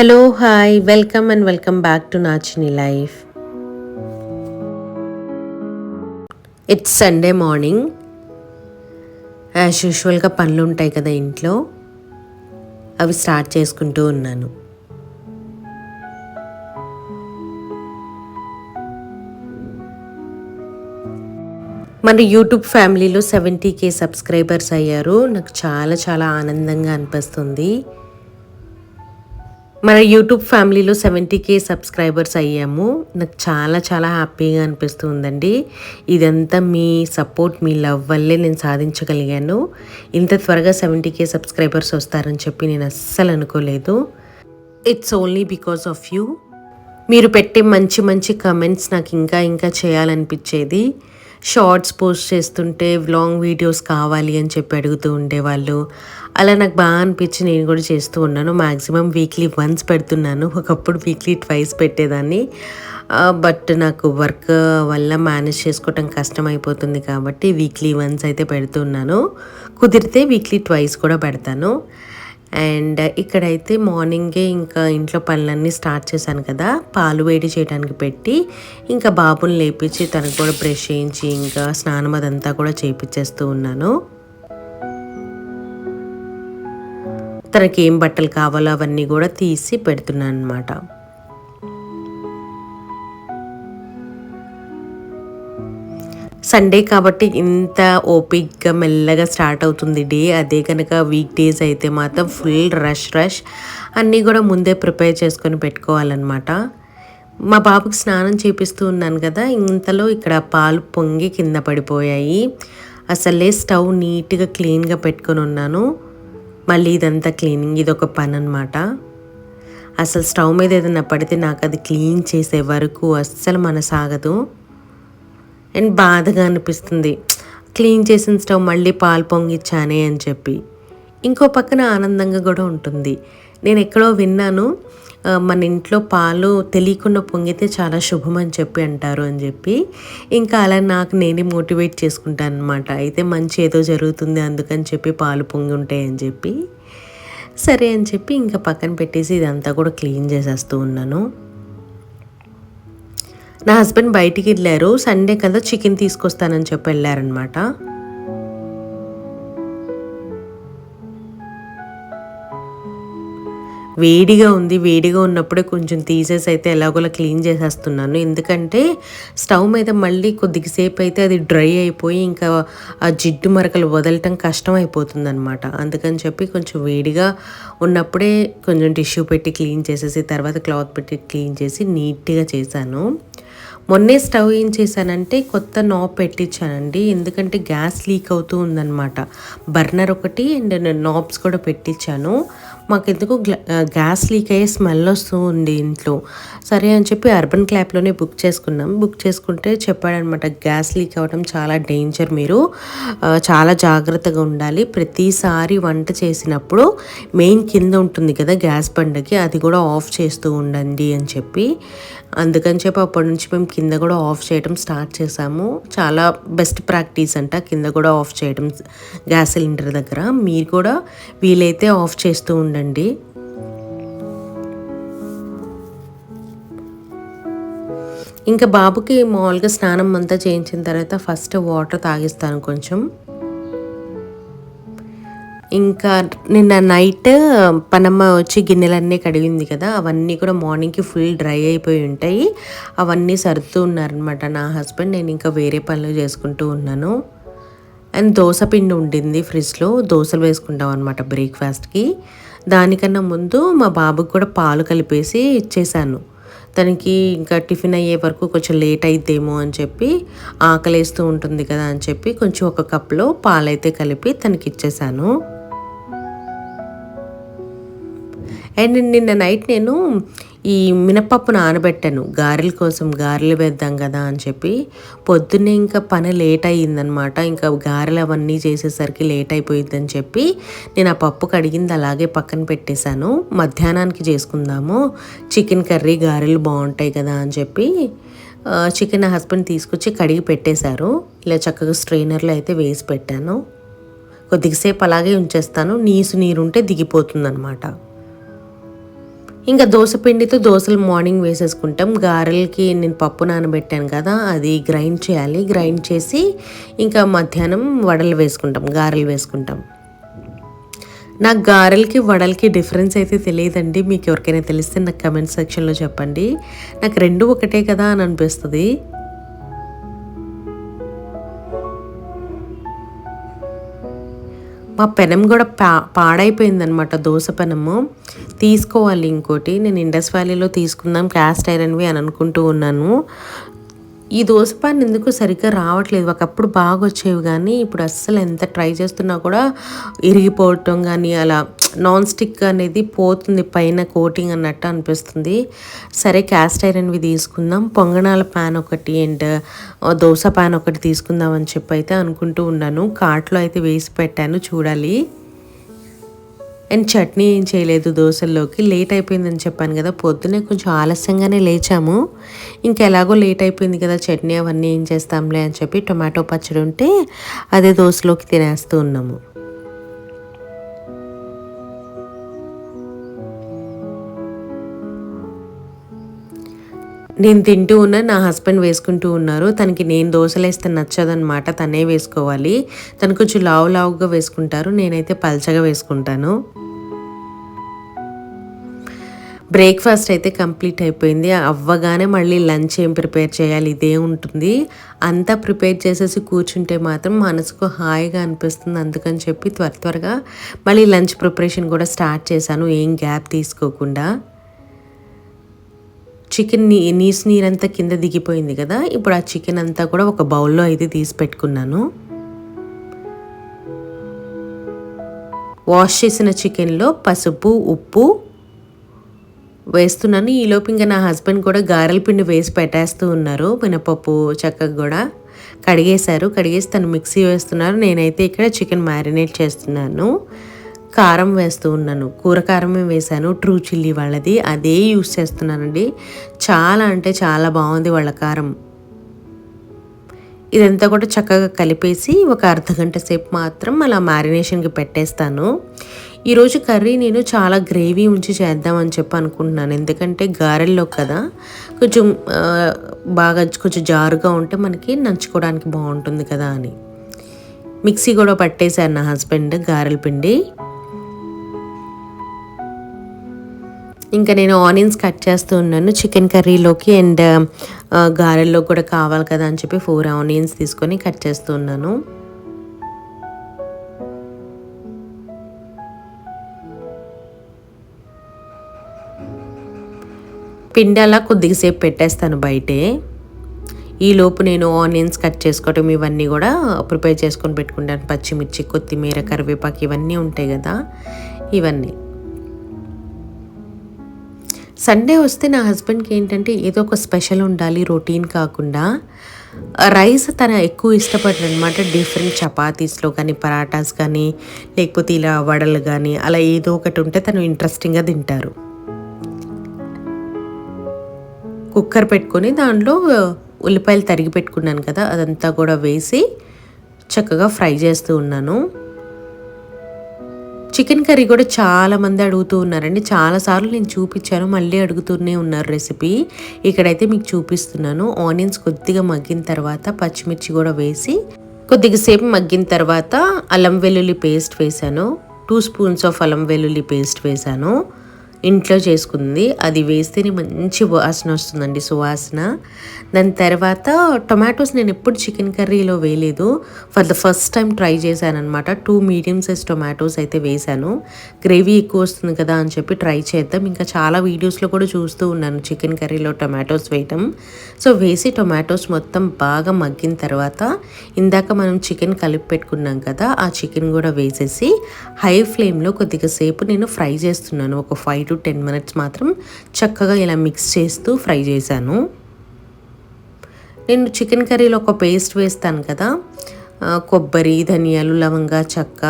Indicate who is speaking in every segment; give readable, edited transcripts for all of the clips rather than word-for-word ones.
Speaker 1: Hello, hi, welcome and welcome back to Nachini Life. It's Sunday morning. As యూజువల్గా పనులు ఉంటాయి కదా ఇంట్లో, అవి స్టార్ట్ చేసుకుంటూ ఉన్నాను. మన యూట్యూబ్ ఫ్యామిలీలో 70K సబ్స్క్రైబర్స్ అయ్యారు. నాకు చాలా చాలా ఆనందంగా అనిపిస్తుంది. మన యూట్యూబ్ ఫ్యామిలీలో 70K సబ్స్క్రైబర్స్ అయ్యాము. నాకు చాలా చాలా హ్యాపీగా అనిపిస్తుందండి. ఇదంతా మీ సపోర్ట్, మీ లవ్ వల్లే నేను సాధించగలిగాను. ఇంత త్వరగా 70K సబ్స్క్రైబర్స్ వస్తారని చెప్పి నేను అస్సలు అనుకోలేదు. It's only because of you. మీరు పెట్టే మంచి మంచి కమెంట్స్ నాకు ఇంకా ఇంకా చేయాలనిపించేది. షార్ట్స్ పోస్ట్ చేస్తుంటే వ్లాగ్ వీడియోస్ కావాలి అని చెప్పి అడుగుతూ ఉండేవాళ్ళు. అలా నాకు బాగా అనిపించి నేను కూడా చేస్తూ ఉన్నాను. మ్యాక్సిమం వీక్లీ వన్స్ పెడుతున్నాను. ఒకప్పుడు వీక్లీ ట్వైస్ పెట్టేదాన్ని. బట్ నాకు వర్క్ వల్ల మేనేజ్ చేసుకోవటం కష్టమైపోతుంది కాబట్టి వీక్లీ వన్స్ అయితే పెడుతున్నాను. కుదిరితే వీక్లీ ట్వైస్ కూడా పెడతాను. అండ్ ఇక్కడైతే మార్నింగే ఇంకా ఇంట్లో పనులన్నీ స్టార్ట్ చేశాను కదా, పాలు వేడి చేయడానికి పెట్టి ఇంకా బాబుని లేపించి తనకు కూడా బ్రష్ చేయించి ఇంకా స్నానం అదంతా కూడా చేయించేస్తూ ఉన్నాను. తనకి ఏం బట్టలు కావాలో అవన్నీ కూడా తీసి పెడుతున్నాను అన్నమాట. సండే కాబట్టి ఇంత ఓపిక్గా మెల్లగా స్టార్ట్ అవుతుంది డే. అదే కనుక వీక్ డేస్ అయితే మాత్రం ఫుల్ రష్ అన్నీ కూడా ముందే ప్రిపేర్ చేసుకొని పెట్టుకోవాలన్నమాట. మా బాబుకి స్నానం చేపిస్తూ ఉన్నాను కదా, ఇంతలో ఇక్కడ పాలు పొంగి కింద పడిపోయాయి. అసలే స్టవ్ నీట్గా క్లీన్గా పెట్టుకొని ఉన్నాను. మళ్ళీ ఇదంతా క్లీనింగ్, ఇదొక పని అనమాట. అసలు స్టవ్ మీద ఏదైనా పడితే నాకు అది క్లీన్ చేసే వరకు అస్సలు మనసాగదు అండ్ బాధగా అనిపిస్తుంది. క్లీన్ చేసిన స్టవ్ మళ్ళీ పాలు పొంగిచ్చానే అని చెప్పి. ఇంకో పక్కన ఆనందంగా కూడా ఉంటుంది. నేను ఎక్కడో విన్నాను, మన ఇంట్లో పాలు తెలియకుండా పొంగితే చాలా శుభం అని చెప్పి అంటారు అని చెప్పి. ఇంకా అలా నాకు నేనే మోటివేట్ చేసుకుంటాను అనమాట. అయితే మంచి ఏదో జరుగుతుంది అందుకని చెప్పి పాలు పొంగి ఉంటాయి అని చెప్పి. సరే అని చెప్పి ఇంకా పక్కన పెట్టేసి ఇదంతా కూడా క్లీన్ చేసేస్తూ ఉన్నాను. నా హస్బెండ్ బయటికి వెళ్ళారు. సండే కదా చికెన్ తీసుకొస్తానని చెప్పి వెళ్ళారనమాట. వేడిగా ఉంది. వేడిగా ఉన్నప్పుడే కొంచెం తీసేసి అయితే ఎలాగోలా క్లీన్ చేసేస్తున్నాను. ఎందుకంటే స్టవ్ మీద మళ్ళీ కొద్దిసేపు అయితే అది డ్రై అయిపోయి ఇంకా ఆ జిడ్డు మరకలు వదలటం కష్టం అయిపోతుంది అనమాట. అందుకని చెప్పి కొంచెం వేడిగా ఉన్నప్పుడే కొంచెం టిష్యూ పెట్టి క్లీన్ చేసేసి తర్వాత క్లాత్ పెట్టి క్లీన్ చేసి నీట్గా చేశాను. మొన్నే స్టవ్ ఏం చేశానంటే కొత్త నాబ్ పెట్టించానండి. ఎందుకంటే గ్యాస్ లీక్ అవుతూ ఉందన్నమాట. బర్నర్ ఒకటి అండ్ నేను నాబ్స్ కూడా పెట్టించాను. మాకెందుకు గ్యాస్ లీక్ అయ్యే స్మెల్ వస్తూ ఉంది ఇంట్లో. సరే అని చెప్పి అర్బన్ క్లాప్లోనే బుక్ చేసుకున్నాం. బుక్ చేసుకుంటే చెప్పాడనమాట, గ్యాస్ లీక్ అవ్వడం చాలా డేంజర్, మీరు చాలా జాగ్రత్తగా ఉండాలి. ప్రతిసారి వంట చేసినప్పుడు మెయిన్ కింద ఉంటుంది కదా గ్యాస్ బండకి, అది కూడా ఆఫ్ చేస్తూ ఉండండి అని చెప్పి. అందుకని చెప్పి అప్పటి నుంచి మేము కింద కూడా ఆఫ్ చేయడం స్టార్ట్ చేసాము. చాలా బెస్ట్ ప్రాక్టీస్ అంట కింద కూడా ఆఫ్ చేయడం గ్యాస్ సిలిండర్ దగ్గర. మీరు కూడా వీలైతే ఆఫ్ చేస్తూ ఉండండి. ఇంకా బాబుకి మామూలుగా స్నానం అంతా చేయించిన తర్వాత ఫస్ట్ వాటర్ తాగిస్తాను కొంచెం. ఇంకా నిన్న నైట్ పనమ్మ వచ్చి గిన్నెలన్నీ కడిగింది కదా, అవన్నీ కూడా మార్నింగ్కి ఫుల్ డ్రై అయిపోయి ఉంటాయి. అవన్నీ సర్దుతూ ఉన్నారనమాట నా హస్బెండ్. నేను ఇంకా వేరే పనులు చేసుకుంటూ ఉన్నాను. అండ్ దోశ పిండి ఉండింది ఫ్రిడ్జ్లో, దోశలు వేసుకుంటాం అనమాట బ్రేక్ఫాస్ట్కి. దానికన్నా ముందు మా బాబుకి కూడా పాలు కలిపేసి ఇచ్చేసాను. తనకి ఇంకా టిఫిన్ అయ్యే వరకు కొంచెం లేట్ అయిద్దేమో అని చెప్పి, ఆకలేస్తూ ఉంటుంది కదా అని చెప్పి కొంచెం ఒక కప్లో పాలైతే కలిపి తనకి ఇచ్చేసాను. అండ్ నిన్న నైట్ నేను ఈ మినపప్పు నానబెట్టాను గారెల కోసం, గారెలు వేద్దాం కదా అని చెప్పి. పొద్దున్నే ఇంకా పని లేట్ అయ్యిందనమాట. ఇంకా గారెలు అవన్నీ చేసేసరికి లేట్ అయిపోయిందని చెప్పి నేను ఆ పప్పు కడిగింది అలాగే పక్కన పెట్టేశాను. మధ్యాహ్నానికి చేసుకుందాము, చికెన్ కర్రీ గారెలు బాగుంటాయి కదా అని చెప్పి చికెన్ నా హస్బెండ్ తీసుకొచ్చి కడిగి పెట్టేశారు. ఇలా చక్కగా స్ట్రైనర్లో అయితే వేసి పెట్టాను. కొద్దిసేపు అలాగే ఉంచేస్తాను, నీరు ఉంటే దిగిపోతుంది అనమాట. ఇంకా దోస పిండితో దోసలు మార్నింగ్ వేసేసుకుంటాం. గారెలకి నేను పప్పు నానబెట్టాను కదా, అది గ్రైండ్ చేయాలి. గ్రైండ్ చేసి ఇంకా మధ్యాహ్నం వడలు వేసుకుంటాం, గారెలు వేసుకుంటాం. నాకు గారెలకి వడలకి డిఫరెన్స్ అయితే తెలియదండి. మీకు ఎవరికైనా తెలిస్తే నాకు కమెంట్ సెక్షన్లో చెప్పండి. నాకు రెండు ఒకటే కదా అని అనిపిస్తుంది. మా పెనం కూడా పాడైపోయిందనమాట, దోశ పెనము. తీసుకోవాలి ఇంకోటి. నేను ఇండస్ వ్యాలీలో తీసుకుందాం క్యాస్ట్ ఐరన్వి అని అనుకుంటూ ఉన్నాను. ఈ దోశ పాన్ ఎందుకు సరిగ్గా రావట్లేదు. ఒకప్పుడు బాగా వచ్చేవి కానీ ఇప్పుడు అస్సలు ఎంత ట్రై చేస్తున్నా కూడా ఇరిగిపోవటం కానీ, అలా నాన్ స్టిక్ అనేది పోతుంది పైన కోటింగ్ అన్నట్టు అనిపిస్తుంది. సరే క్యాస్ట్ ఐరన్వి తీసుకుందాం. పొంగనాల ప్యాన్ ఒకటి అండ్ దోశ ప్యాన్ ఒకటి తీసుకుందాం అని చెప్పి అయితే అనుకుంటూ ఉన్నాను. కార్ట్లో అయితే వేసి పెట్టాను, చూడాలి. అండ్ చట్నీ ఏం చేయలేదు దోశల్లోకి. లేట్ అయిపోయిందని చెప్పాను కదా, పొద్దునే కొంచెం ఆలస్యంగానే లేచాము. ఇంకా ఎలాగో లేట్ అయిపోయింది కదా, చట్నీ అవన్నీ ఏం చేస్తాంలే అని చెప్పి టొమాటో పచ్చడి ఉంటే అదే దోశలోకి తినేస్తూ ఉన్నాము. నేను తింటూ ఉన్నా, నా హస్బెండ్ వేసుకుంటూ ఉన్నారు. తనకి నేను దోశలు వేస్తే నచ్చదనమాట, తనే వేసుకోవాలి. తను కొంచెం లావుగా వేసుకుంటారు, నేనైతే పల్చగా వేసుకుంటాను. బ్రేక్ఫాస్ట్ అయితే కంప్లీట్ అయిపోయింది. అవ్వగానే మళ్ళీ లంచ్ ఏం ప్రిపేర్ చేయాలి ఇదే ఉంటుంది. అంతా ప్రిపేర్ చేసేసి కూర్చుంటే మాత్రం మనసుకు హాయిగా అనిపిస్తుంది. అందుకని చెప్పి త్వరగా మళ్ళీ లంచ్ ప్రిపరేషన్ కూడా స్టార్ట్ చేశాను, ఏం గ్యాప్ తీసుకోకుండా. చికెన్ నీరంతా కింద దిగిపోయింది కదా, ఇప్పుడు ఆ చికెన్ అంతా కూడా ఒక బౌల్లో అయితే తీసి పెట్టుకున్నాను. వాష్ చేసిన చికెన్లో పసుపు, ఉప్పు వేస్తున్నాను. ఈలోపు ఇంకా నా హస్బెండ్ కూడా గారెల పిండి వేసి పెట్టేస్తూ ఉన్నారు. మినపప్పు చక్కగా కూడా కడిగేసి తను మిక్సీ వేస్తున్నారు. నేనైతే ఇక్కడ చికెన్ మ్యారినేట్ చేస్తున్నాను. కారం వేస్తూ ఉన్నాను, కూర కారమే వేశాను, ట్రూ చిల్లీ వాళ్ళది, అదే యూస్ చేస్తున్నానండి. చాలా అంటే చాలా బాగుంది వాళ్ళ కారం. ఇదంతా కూడా చక్కగా కలిపేసి ఒక అర్ధగంట సేపు మాత్రం అలా మ్యారినేషన్కి పెట్టేస్తాను. ఈరోజు కర్రీ నేను చాలా గ్రేవీ ఉంచి చేద్దామని చెప్పి అనుకుంటున్నాను. ఎందుకంటే గారెల్లో కదా కొంచెం బాగా కొంచెం జారుగా ఉంటే మనకి నంచుకోవడానికి బాగుంటుంది కదా అని. మిక్సీ కూడా పట్టేశారు నా హస్బెండ్ గారెల పిండి. ఇంకా నేను ఆనియన్స్ కట్ చేస్తూ ఉన్నాను చికెన్ కర్రీలోకి, అండ్ గారెల్లో కూడా కావాలి కదా అని చెప్పి 4 ఆనియన్స్ తీసుకొని కట్ చేస్తూ ఉన్నాను. పిండి అలా కొద్దిసేపు పెట్టేస్తాను బయటే. ఈలోపు నేను ఆనియన్స్ కట్ చేసుకోవటం ఇవన్నీ కూడా ప్రిపేర్ చేసుకొని పెట్టుకుంటాను. పచ్చిమిర్చి, కొత్తిమీర, కరివేపాకు ఇవన్నీ ఉంటాయి కదా, ఇవన్నీ. సండే వస్తే నా హస్బెండ్కి ఏంటంటే ఏదో ఒక స్పెషల్ ఉండాలి, రొటీన్ కాకుండా. రైస్ తన ఎక్కువ ఇష్టపడరు అనమాట. డిఫరెంట్ చపాతీస్లో కానీ, పరాటాస్ కానీ, లేకపోతే ఇలా వడలు కానీ అలా ఏదో ఒకటి ఉంటే తను ఇంట్రెస్టింగ్గా తింటారు. కుక్కర్ పెట్టుకొని దాంట్లో ఉల్లిపాయలు తరిగి పెట్టుకున్నాను కదా, అదంతా కూడా వేసి చక్కగా ఫ్రై చేస్తూ ఉన్నాను. చికెన్ కర్రీ కూడా చాలామంది అడుగుతూ ఉన్నారండి. చాలాసార్లు నేను చూపించాను, మళ్ళీ అడుగుతూనే ఉన్నారు రెసిపీ. ఇక్కడైతే మీకు చూపిస్తున్నాను. ఆనియన్స్ కొద్దిగా మగ్గిన తర్వాత పచ్చిమిర్చి కూడా వేసి కొద్దిగా సేపు మగ్గిన తర్వాత అల్లం వెల్లుల్లి పేస్ట్ వేసాను. 2 స్పూన్స్ ఆఫ్ అల్లం వెల్లుల్లి పేస్ట్ వేసాను. ఇంట్లో చేసుకుంది, అది వేస్తేనే మంచి వాసన వస్తుందండి, సువాసన. దాని తర్వాత టొమాటోస్ నేను ఎప్పుడు చికెన్ కర్రీలో వేయలేదు, for the first time try చేశాను అనమాట. 2 మీడియం సైజ్ టొమాటోస్ అయితే వేశాను. గ్రేవీ ఎక్కువ వస్తుంది కదా అని చెప్పి ట్రై చేద్దాం. ఇంకా చాలా వీడియోస్లో కూడా చూస్తూ ఉన్నాను చికెన్ కర్రీలో టొమాటోస్ వేయటం. సో వేసి టొమాటోస్ మొత్తం బాగా మగ్గిన తర్వాత ఇందాక మనం చికెన్ కలిపి పెట్టుకున్నాం కదా, ఆ చికెన్ కూడా వేసేసి హై ఫ్లేమ్లో కొద్దిగా సేపు నేను ఫ్రై చేస్తున్నాను. ఒక 5 to 10 minutes మాత్రం చక్కగా ఇలా మిక్స్ చేస్తూ ఫ్రై చేశాను. నేను చికెన్ కర్రీలో ఒక పేస్ట్ వేస్తాను కదా, కొబ్బరి, ధనియాలు, లవంగా, చెక్క,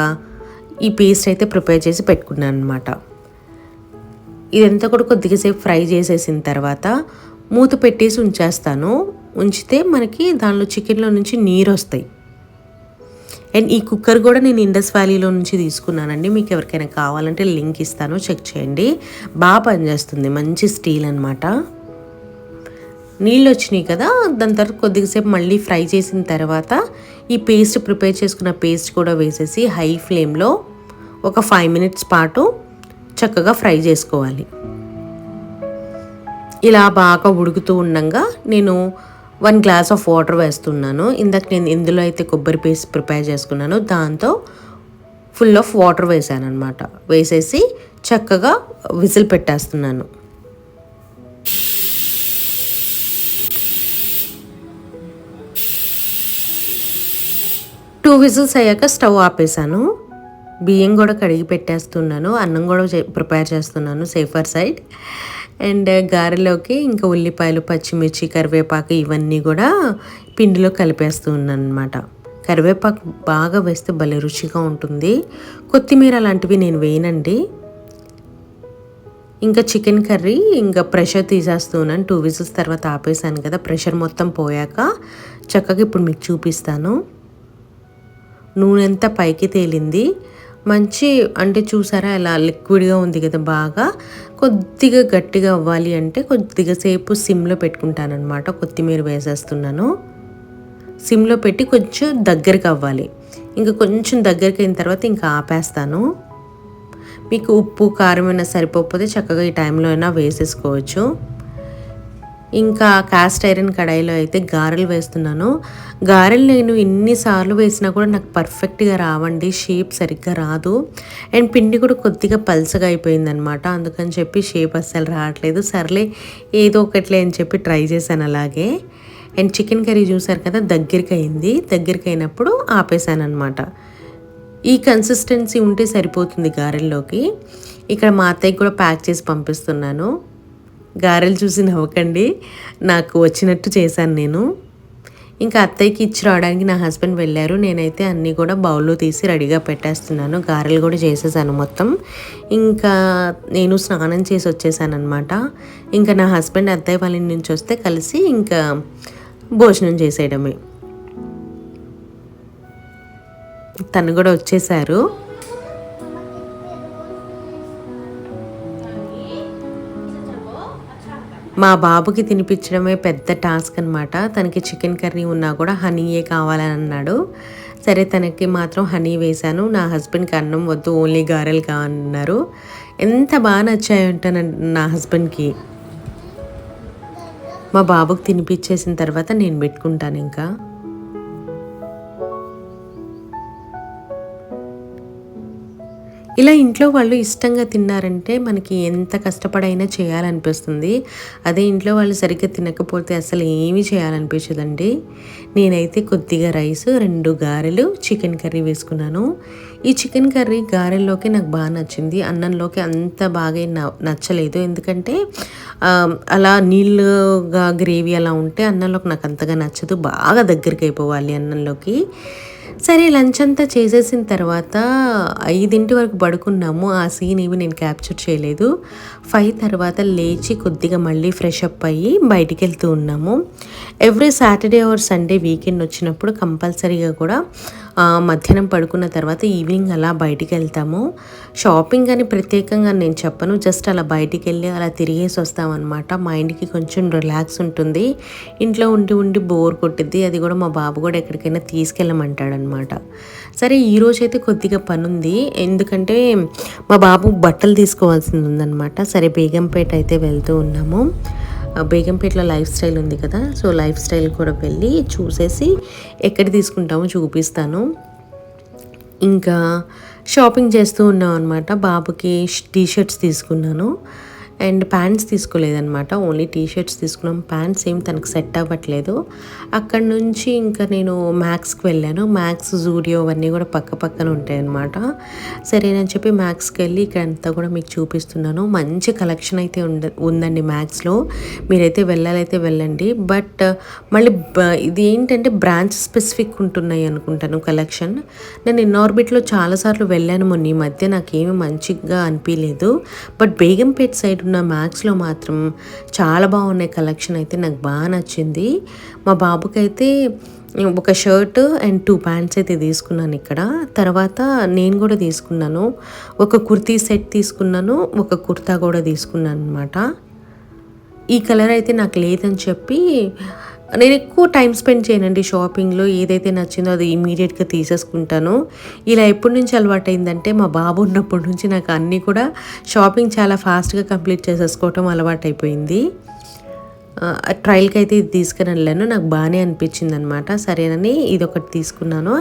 Speaker 1: ఈ పేస్ట్ అయితే ప్రిపేర్ చేసి పెట్టుకున్నాను అనమాట. ఇదంతా కూడా కొద్దిగా సేపు ఫ్రై చేసేసిన తర్వాత మూత పెట్టేసి ఉంచేస్తాను. ఉంచితే మనకి దానిలో చికెన్లో నుంచి నీరు వస్తాయి. అండ్ ఈ కుక్కర్ కూడా నేను ఇండస్ వ్యాలీలో నుంచి తీసుకున్నానండి. మీకు ఎవరికైనా కావాలంటే లింక్ ఇస్తాను, చెక్ చేయండి. బాగా పనిచేస్తుంది, మంచి స్టీల్ అనమాట. నీళ్ళు వచ్చినాయి కదా, దాని తర్వాత కొద్దిసేపు మళ్ళీ ఫ్రై చేసిన తర్వాత ఈ పేస్ట్ ప్రిపేర్ చేసుకున్న పేస్ట్ కూడా వేసేసి హై ఫ్లేమ్లో ఒక 5 మినిట్స్ పాటు చక్కగా ఫ్రై చేసుకోవాలి. ఇలా బాగా ఉడుకుతూ ఉండగా నేను 1 గ్లాస్ ఆఫ్ వాటర్ వేస్తున్నాను. ఇందాక నేను ఇందులో అయితే కొబ్బరి పేస్ట్ ప్రిపేర్ చేసుకున్నాను, దాంతో ఫుల్ ఆఫ్ వాటర్ వేసాను అనమాట. వేసేసి చక్కగా విజిల్ పెట్టేస్తున్నాను. 2 విజిల్స్ అయ్యాక స్టవ్ ఆపేసాను. బియ్యం కూడా కడిగి పెట్టేస్తున్నాను, అన్నం కూడా ప్రిపేర్ చేస్తున్నాను సేఫర్ సైడ్. అండ్ గారెలోకి ఇంకా ఉల్లిపాయలు, పచ్చిమిర్చి, కరివేపాకు ఇవన్నీ కూడా పిండిలో కలిపేస్తూ ఉన్నాను అనమాట. కరివేపాకు బాగా వేస్తే భలే రుచిగా ఉంటుంది. కొత్తిమీర లాంటివి నేను వేయనండి. ఇంకా చికెన్ కర్రీ ఇంకా ప్రెషర్ తీసేస్తున్నాను. 2 విజిల్స్ తర్వాత ఆపేసాను కదా, ప్రెషర్ మొత్తం పోయాక చక్కగా ఇప్పుడు మీకు చూపిస్తాను. నూనె అంతా పైకి తేలింది, మంచి అంటే చూసారా ఇలా లిక్విడ్గా ఉంది కదా. బాగా కొద్దిగా గట్టిగా అవ్వాలి అంటే కొద్దిగా సేపు సిమ్లో పెట్టుకుంటానమాట. కొత్తిమీర వేసేస్తున్నాను, సిమ్లో పెట్టి కొంచెం దగ్గరికి అవ్వాలి. ఇంకా కొంచెం దగ్గరికి అయిన తర్వాత ఇంకా ఆపేస్తాను. మీకు ఉప్పు కారం అయినా సరిపోకపోతే చక్కగా ఈ టైంలో అయినా వేసేసుకోవచ్చు. ఇంకా కాస్ట్ ఐరన్ కడాయిలో అయితే గారెలు వేస్తున్నాను. గారెలు నేను ఎన్నిసార్లు వేసినా కూడా నాకు పర్ఫెక్ట్గా రావండి, షేప్ సరిగ్గా రాదు. అండ్ పిండి కూడా కొద్దిగా పల్చగా అయిపోయిందనమాట, అందుకని చెప్పి షేప్ అస్సలు రావట్లేదు. సర్లే ఏదో ఒకట్లే అని చెప్పి ట్రై చేశాను అలాగే. అండ్ చికెన్ కర్రీ చూసారు కదా, దగ్గరికి అయింది. దగ్గరికి అయినప్పుడు ఆపేసాను అనమాట. ఈ కన్సిస్టెన్సీ ఉంటే సరిపోతుంది గారెల్లోకి. ఇక్కడ మా అత్తయ్యకి కూడా ప్యాక్ చేసి పంపిస్తున్నాను. గారెలు చూసి నవ్వకండి, నాకు వచ్చినట్టు చేశాను నేను. ఇంకా అత్తయ్యకి ఇచ్చి రావడానికి నా హస్బెండ్ వెళ్ళారు. నేనైతే అన్నీ కూడా బౌల్లో తీసి రెడీగా పెట్టేస్తున్నాను. గారెలు కూడా చేసేసాను మొత్తం. ఇంకా నేను స్నానం చేసి వచ్చేసాను అనమాట. ఇంకా నా హస్బెండ్ అత్తయ్య వాళ్ళ నుంచి వస్తే కలిసి ఇంకా భోజనం చేసేయడమే. తను కూడా వచ్చేసారు. మా బాబుకి తినిపించడమే పెద్ద టాస్క్ అనమాట. తనకి చికెన్ కర్రీ ఉన్నా కూడా హనీయే కావాలని అన్నాడు. సరే తనకి మాత్రం హనీ వేశాను. నా హస్బెండ్కి అన్నం వద్దు, ఓన్లీ గారెలు కావాలన్నారు. ఎంత బాగా నచ్చాయంట నా హస్బెండ్కి. మా బాబుకి తినిపించేసిన తర్వాత నేను పెట్టుకుంటాను. ఇంకా ఇలా ఇంట్లో వాళ్ళు ఇష్టంగా తిన్నారంటే మనకి ఎంత కష్టపడైనా చేయాలనిపిస్తుంది. అదే ఇంట్లో వాళ్ళు సరిగ్గా తినకపోతే అసలు ఏమీ చేయాలనిపించదండి. నేనైతే కొద్దిగా రైస్, 2 గారెలు, చికెన్ కర్రీ వేసుకున్నాను. ఈ చికెన్ కర్రీ గారెల్లోకి నాకు బాగా నచ్చింది, అన్నంలోకి అంత బాగా నచ్చలేదు. ఎందుకంటే అలా నీళ్ళుగా గ్రేవీ అలా ఉంటే అన్నంలోకి నాకు అంతగా నచ్చదు. బాగా దగ్గరికి అయిపోవాలి అన్నంలోకి. సరే లంచ్ అంతా చేసేసిన తర్వాత 5 వరకు పడుకున్నాము. ఆ సీన్ ఏమి నేను క్యాప్చర్ చేయలేదు. 5 తర్వాత లేచి కొద్దిగా మళ్ళీ ఫ్రెష్ అప్ అయ్యి బయటికి వెళ్తూ ఉన్నాము. Every Saturday or Sunday weekend వచ్చినప్పుడు కంపల్సరీగా కూడా మధ్యాహ్నం పడుకున్న తర్వాత ఈవినింగ్ అలా బయటికి వెళ్తాము. షాపింగ్ అని ప్రత్యేకంగా నేను చెప్పను, జస్ట్ అలా బయటికి వెళ్ళి అలా తిరిగేసి వస్తామన్నమాట. మైండ్కి కొంచెం రిలాక్స్ ఉంటుంది. ఇంట్లో ఉండి ఉండి బోర్ కొట్టిద్ది. అది కూడా మా బాబు కూడా ఎక్కడికైనా తీసుకెళ్ళమంటాడనమాట. సరే ఈరోజైతే కొద్దిగా పని ఉంది, ఎందుకంటే మా బాబు బట్టలు తీసుకోవాల్సింది ఉందన్నమాట. సరే బేగంపేట అయితే వెళ్తూ ఉన్నాము. బేగంపేటలో లైఫ్ స్టైల్ ఉంది కదా, సో లైఫ్ స్టైల్ కూడా వెళ్ళి చూసేసి ఎక్కడ తీసుకుంటామో చూపిస్తాను. ఇంకా షాపింగ్ చేస్తూ ఉన్నాం అనమాట. బాబుకి టీషర్ట్స్ తీసుకున్నాను అండ్ ప్యాంట్స్ తీసుకోలేదన్నమాట, ఓన్లీ టీషర్ట్స్ తీసుకున్నాం. ప్యాంట్స్ ఏం తనకు సెట్ అవ్వట్లేదు. అక్కడ నుంచి ఇంకా నేను మ్యాక్స్కి వెళ్ళాను. మ్యాక్స్, జూడియో అవన్నీ కూడా పక్క పక్కన ఉంటాయి అన్నమాట. సరేనని చెప్పి మ్యాక్స్కి వెళ్ళి ఇక్కడ అంతా కూడా మీకు చూపిస్తున్నాను. మంచి కలెక్షన్ అయితే ఉందండి మ్యాక్స్లో. మీరైతే వెళ్ళాలైతే వెళ్ళండి. బట్ మళ్ళీ ఇది ఏంటంటే బ్రాంచ్ స్పెసిఫిక్ ఉంటున్నాయి అనుకుంటాను కలెక్షన్. నేను ఇన్నార్బిట్లో చాలాసార్లు వెళ్ళాను మొన్న ఈ మధ్య, నాకేమీ మంచిగా అనిపించలేదు. బట్ బేగంపేట సైడ్ ఉన్న మ్యాక్స్లో మాత్రం చాలా బాగున్నాయి కలెక్షన్, అయితే నాకు బాగా నచ్చింది. మా బాబుకైతే ఒక షర్ట్ అండ్ 2 ప్యాంట్స్ అయితే తీసుకున్నాను ఇక్కడ. తర్వాత నేను కూడా తీసుకున్నాను. ఒక కుర్తీ సెట్ తీసుకున్నాను. ఒక కుర్తా కూడా తీసుకున్నాను అనమాట. ఈ కలర్ అయితే నాకు లేదని చెప్పి నేను ఎక్కువ టైం స్పెండ్ చేయనండి షాపింగ్లో. ఏదైతే నచ్చిందో అది ఇమీడియట్గా తీసేసుకుంటాను. ఇలా ఎప్పటి నుంచి అలవాటైందంటే మా బాబు ఉన్నప్పటి నుంచి నాకు అన్నీ కూడా షాపింగ్ చాలా ఫాస్ట్గా కంప్లీట్ చేసేసుకోవటం అలవాటైపోయింది. ట్రయల్కి అయితే ఇది తీసుకుని వెళ్ళాను. నాకు బాగానే అనిపించింది అనమాట. సరేనని ఇదొకటి తీసుకున్నాను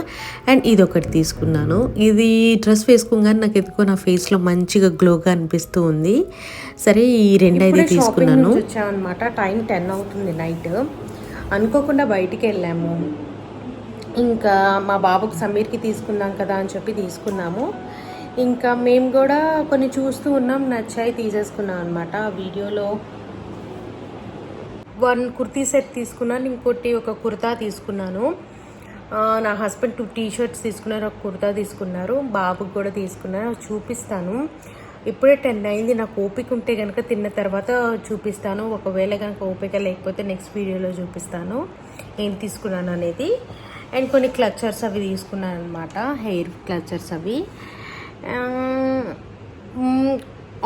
Speaker 1: అండ్ ఇదొకటి తీసుకున్నాను. ఇది డ్రెస్ వేసుకోగానే నాకు ఎందుకో నా ఫేస్లో మంచిగా గ్లోగా అనిపిస్తూ ఉంది. సరే ఈ రెండు అయితే తీసుకున్నాను. వచ్చామన్నమాట. టైం 10 అవుతుంది నైట్. అనుకోకుండా బయటికి వెళ్ళాము. ఇంకా మా బాబుకి సమీర్కి తీసుకుందాం కదా అని చెప్పి తీసుకున్నాము. ఇంకా మేము కూడా కొన్ని చూస్తూ ఉన్నాం, నచ్చాయి, తీసేసుకున్నాం అనమాట. వీడియోలో 1 కుర్తీ సెట్ తీసుకున్నాను, ఇంకోటి ఒక కుర్తా తీసుకున్నాను. నా హస్బెండ్ 2 టీ-షర్ట్స్ తీసుకున్నారు, ఒక కుర్తా తీసుకున్నారు. బాబుకి కూడా తీసుకున్నారు, చూపిస్తాను. ఇప్పుడే 10 అయింది. నాకు ఓపిక ఉంటే కనుక తిన్న తర్వాత చూపిస్తాను. ఒకవేళ కనుక ఓపిక లేకపోతే నెక్స్ట్ వీడియోలో చూపిస్తాను ఏం తీసుకున్నాను అనేది. అండ్ కొన్ని క్లచర్స్ అవి తీసుకున్నాను అనమాట, హెయిర్ క్లచర్స్ అవి.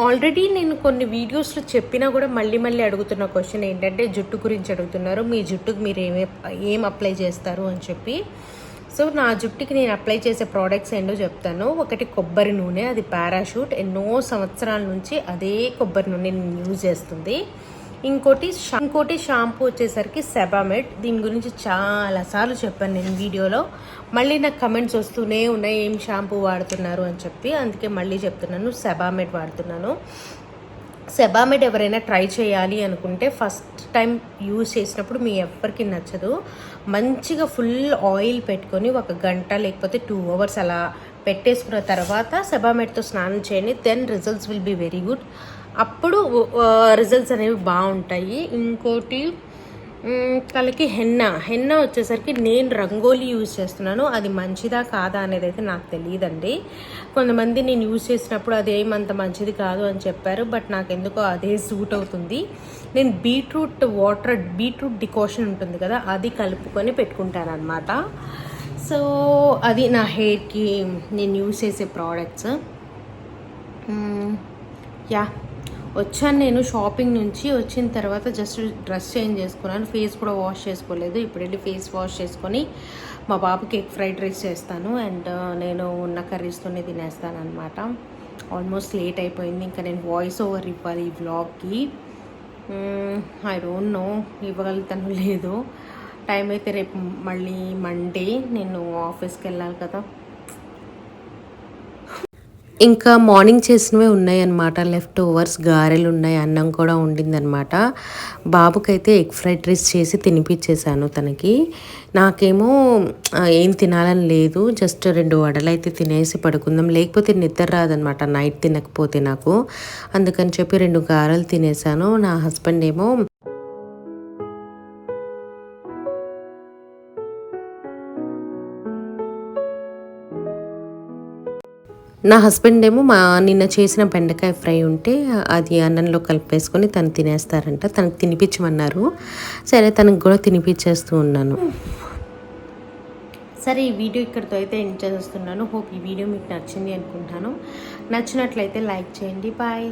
Speaker 1: ఆల్రెడీ నేను కొన్ని వీడియోస్లో చెప్పినా కూడా మళ్ళీ మళ్ళీ అడుగుతున్న క్వశ్చన్ ఏంటంటే జుట్టు గురించి అడుగుతున్నారు. మీ జుట్టుకు మీరు ఏం అప్లై చేస్తారు అని చెప్పి. సో నా జుట్టుకి నేను అప్లై చేసే ప్రోడక్ట్స్ ఏంటో చెప్తాను. ఒకటి కొబ్బరి నూనె, అది పారాషూట్. ఎన్నో సంవత్సరాల నుంచి అదే కొబ్బరి నూనె నేను యూజ్ చేస్తుంది. ఇంకోటి షాంపూ వచ్చేసరికి సెబామెడ్. దీని గురించి చాలాసార్లు చెప్పాను నేను వీడియోలో. మళ్ళీ నాకు కమెంట్స్ వస్తూనే ఉన్నాయి ఏం షాంపూ వాడుతున్నారు అని చెప్పి. అందుకే మళ్ళీ చెప్తున్నాను, సెబామెడ్ వాడుతున్నాను. సెబామెడ్ ఎవరైనా ట్రై చేయాలి అనుకుంటే ఫస్ట్ టైం యూజ్ చేసినప్పుడు మీ ఎవ్వరికి నచ్చదు. మంచిగా ఫుల్ ఆయిల్ పెట్టుకొని 1 గంట లేకపోతే 2 అవర్స్ అలా పెట్టేసుకున్న తర్వాత సెబామెడ్తో స్నానం చేయండి. Then results will be very good. అప్పుడు రిజల్ట్స్ అనేవి బాగుంటాయి. ఇంకోటి తలకి హెన్నా వచ్చేసరికి నేను రంగోలీ యూజ్ చేస్తున్నాను. అది మంచిదా కాదా అనేది అయితే నాకు తెలియదండి. కొంతమంది నేను యూజ్ చేసినప్పుడు అదేమంత మంచిది కాదు అని చెప్పారు, బట్ నాకు ఎందుకో అదే సూట్ అవుతుంది. నేను బీట్రూట్ డికాషన్ ఉంటుంది కదా, అది కలుపుకొని పెట్టుకుంటాను అనమాట. సో అది నా హెయిర్కి నేను యూజ్ చేసే ప్రోడక్ట్స్. వచ్చాను నేను షాపింగ్ నుంచి. వచ్చిన తర్వాత జస్ట్ డ్రెస్ చేంజ్ చేసుకున్నాను, ఫేస్ కూడా వాష్ చేసుకోలేదు. ఇప్పుడు వెళ్ళి ఫేస్ వాష్ చేసుకొని మా బాబుకి ఎగ్ ఫ్రైడ్ రైస్ చేస్తాను అండ్ నేను ఉన్న కర్రీస్తోనే తినేస్తాను అనమాట. ఆల్మోస్ట్ లేట్ అయిపోయింది. ఇంకా నేను వాయిస్ ఓవర్ ఇవ్వాలి ఈ వ్లాగ్కి. ఐ డోంట్ నో ఇవ్వగలుగుతాను లేదో. టైం అయితే రేపు మళ్ళీ మండే నేను ఆఫీస్కి వెళ్ళాలి కదా. ఇంకా మార్నింగ్ చేసినవే ఉన్నాయి అన్నమాట. లెఫ్ట్ ఓవర్స్ గారెలు ఉన్నాయి, అన్నం కూడా ఉండిందనమాట. బాబుకైతే ఎగ్ ఫ్రైడ్ రైస్ చేసి తినిపించేశాను తనకి. నాకేమో ఏం తినాలని లేదు, జస్ట్ 2 వడలు అయితే తినేసి పడుకుందాం, లేకపోతే నిద్ర రాదనమాట నైట్ తినకపోతే నాకు. అందుకని చెప్పి 2 గారెలు తినేసాను. నా హస్బెండ్ ఏమో నిన్న చేసిన బెండకాయ ఫ్రై ఉంటే అది అన్నంలో కలిపేసుకొని తను తినేస్తారంట. తనకు తినిపించమన్నారు. సరే తనకు కూడా తినిపించేస్తూ ఉన్నాను. సరే ఈ వీడియో ఇక్కడితో అయితే ఎండ్ చేస్తున్నాను. హోప్ ఈ వీడియో మీకు నచ్చింది అనుకుంటాను. నచ్చినట్లయితే లైక్ చేయండి. బాయ్.